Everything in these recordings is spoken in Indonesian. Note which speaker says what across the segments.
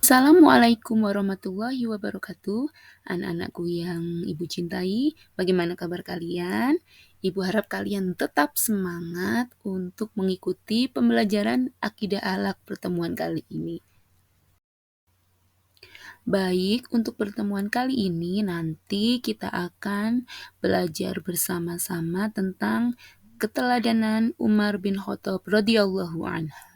Speaker 1: Assalamualaikum warahmatullahi wabarakatuh. Anak-anakku yang Ibu cintai, bagaimana kabar kalian? Ibu harap kalian tetap semangat untuk mengikuti pembelajaran akidah akhlak pertemuan kali ini. Baik, untuk pertemuan kali ini nanti kita akan belajar bersama-sama tentang keteladanan Umar bin Khattab radhiyallahu anhu.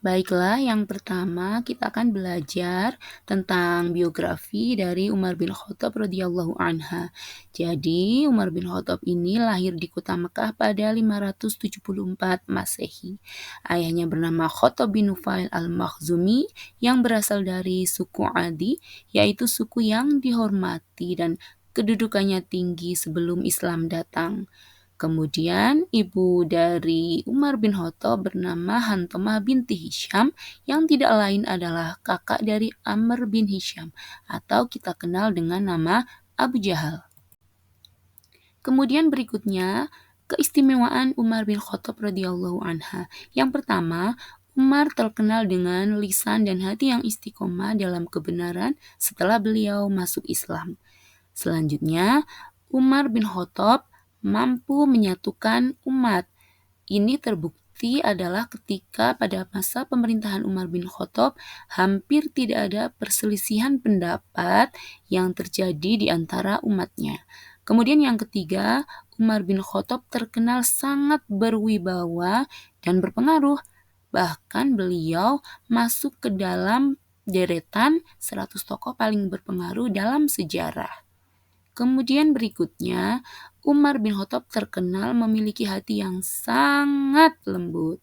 Speaker 1: Baiklah, yang pertama kita akan belajar tentang biografi dari Umar bin Khattab radhiyallahu anha. Jadi, Umar bin Khattab ini lahir di kota Mekah pada 574 Masehi. Ayahnya bernama Khattab bin Nufail al-Makhzumi yang berasal dari suku Adi, yaitu suku yang dihormati dan kedudukannya tinggi sebelum Islam datang. Kemudian ibu dari Umar bin Khattab bernama Hantamah binti Hisham yang tidak lain adalah kakak dari Amr bin Hisham atau kita kenal dengan nama Abu Jahal. Kemudian berikutnya keistimewaan Umar bin Khattab radhiyallahu anha. Yang pertama, Umar terkenal dengan lisan dan hati yang istiqomah dalam kebenaran setelah beliau masuk Islam. Selanjutnya, Umar bin Khattab mampu menyatukan umat. Ini terbukti adalah ketika pada masa pemerintahan Umar bin Khattab hampir tidak ada perselisihan pendapat yang terjadi di antara umatnya. Kemudian yang ketiga, Umar bin Khattab terkenal sangat berwibawa dan berpengaruh. Bahkan beliau masuk ke dalam deretan 100 tokoh paling berpengaruh dalam sejarah. Kemudian berikutnya, Umar bin Khattab terkenal memiliki hati yang sangat lembut.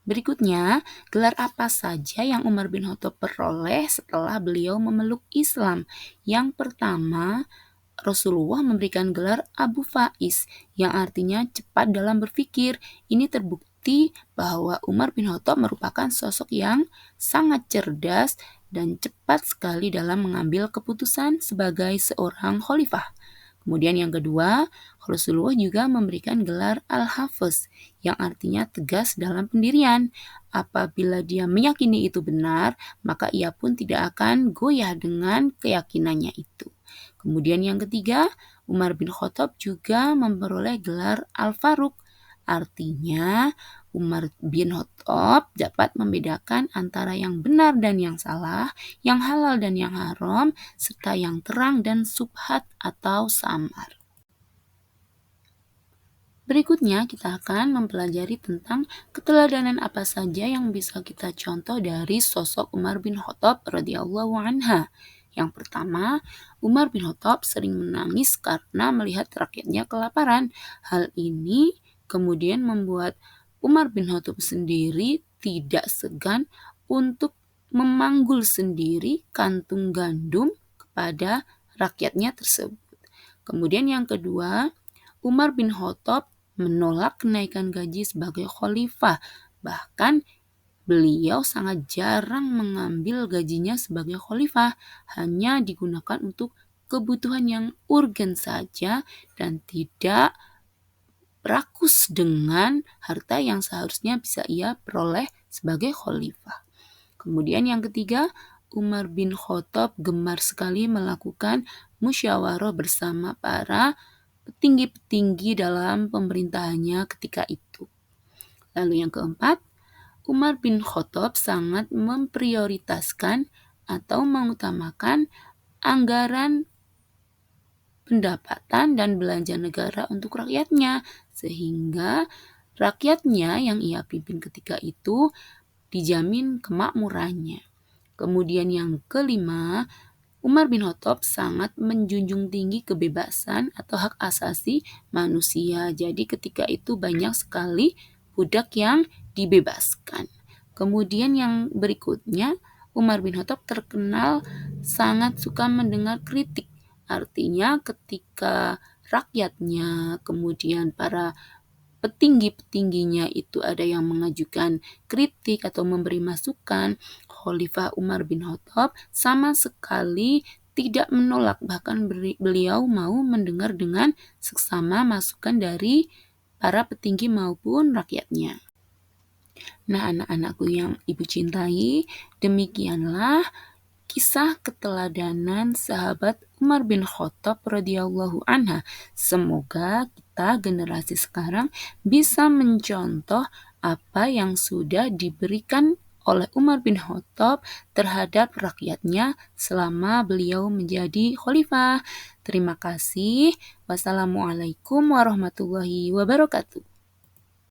Speaker 1: Berikutnya, gelar apa saja yang Umar bin Khattab peroleh setelah beliau memeluk Islam? Yang pertama, Rasulullah memberikan gelar Abu Faiz, yang artinya cepat dalam berpikir. Ini terbukti bahwa Umar bin Khattab merupakan sosok yang sangat cerdas dan cepat sekali dalam mengambil keputusan sebagai seorang khalifah. Kemudian yang kedua, Rasulullah juga memberikan gelar Al-Hafiz, yang artinya tegas dalam pendirian. Apabila dia meyakini itu benar, maka ia pun tidak akan goyah dengan keyakinannya itu. Kemudian yang ketiga, Umar bin Khattab juga memperoleh gelar Al-Faruq. Artinya, Umar bin Khattab dapat membedakan antara yang benar dan yang salah, yang halal dan yang haram, serta yang terang dan subhat atau samar. Berikutnya kita akan mempelajari tentang keteladanan apa saja yang bisa kita contoh dari sosok Umar bin Khattab radhiyallahu anha. Yang pertama, Umar bin Khattab sering menangis karena melihat rakyatnya kelaparan. Hal ini kemudian membuat Umar bin Khattab sendiri tidak segan untuk memanggul sendiri kantung gandum kepada rakyatnya tersebut. Kemudian yang kedua, Umar bin Khattab menolak kenaikan gaji sebagai khalifah. Bahkan beliau sangat jarang mengambil gajinya sebagai khalifah, hanya digunakan untuk kebutuhan yang urgen saja dan tidak rakus dengan harta yang seharusnya bisa ia peroleh sebagai khalifah. Kemudian yang ketiga, Umar bin Khattab gemar sekali melakukan musyawarah bersama para petinggi-petinggi dalam pemerintahannya ketika itu. Lalu yang keempat, Umar bin Khattab sangat memprioritaskan atau mengutamakan anggaran pendapatan dan belanja negara untuk rakyatnya, sehingga rakyatnya yang ia pimpin ketika itu dijamin kemakmurannya. Kemudian yang kelima, Umar bin Khattab sangat menjunjung tinggi kebebasan atau hak asasi manusia. Jadi ketika itu banyak sekali budak yang dibebaskan. Kemudian yang berikutnya, Umar bin Khattab terkenal sangat suka mendengar kritik. Artinya ketika rakyatnya, kemudian para petinggi-petingginya itu ada yang mengajukan kritik atau memberi masukan, Khalifah Umar bin Khattab sama sekali tidak menolak, bahkan beliau mau mendengar dengan seksama masukan dari para petinggi maupun rakyatnya. Nah, anak-anakku yang Ibu cintai, demikianlah kisah keteladanan sahabat Umar bin Khattab radhiyallahu anha. Semoga kita generasi sekarang bisa mencontoh apa yang sudah diberikan oleh Umar bin Khattab terhadap rakyatnya selama beliau menjadi khalifah. Terima kasih. Wassalamualaikum warahmatullahi wabarakatuh.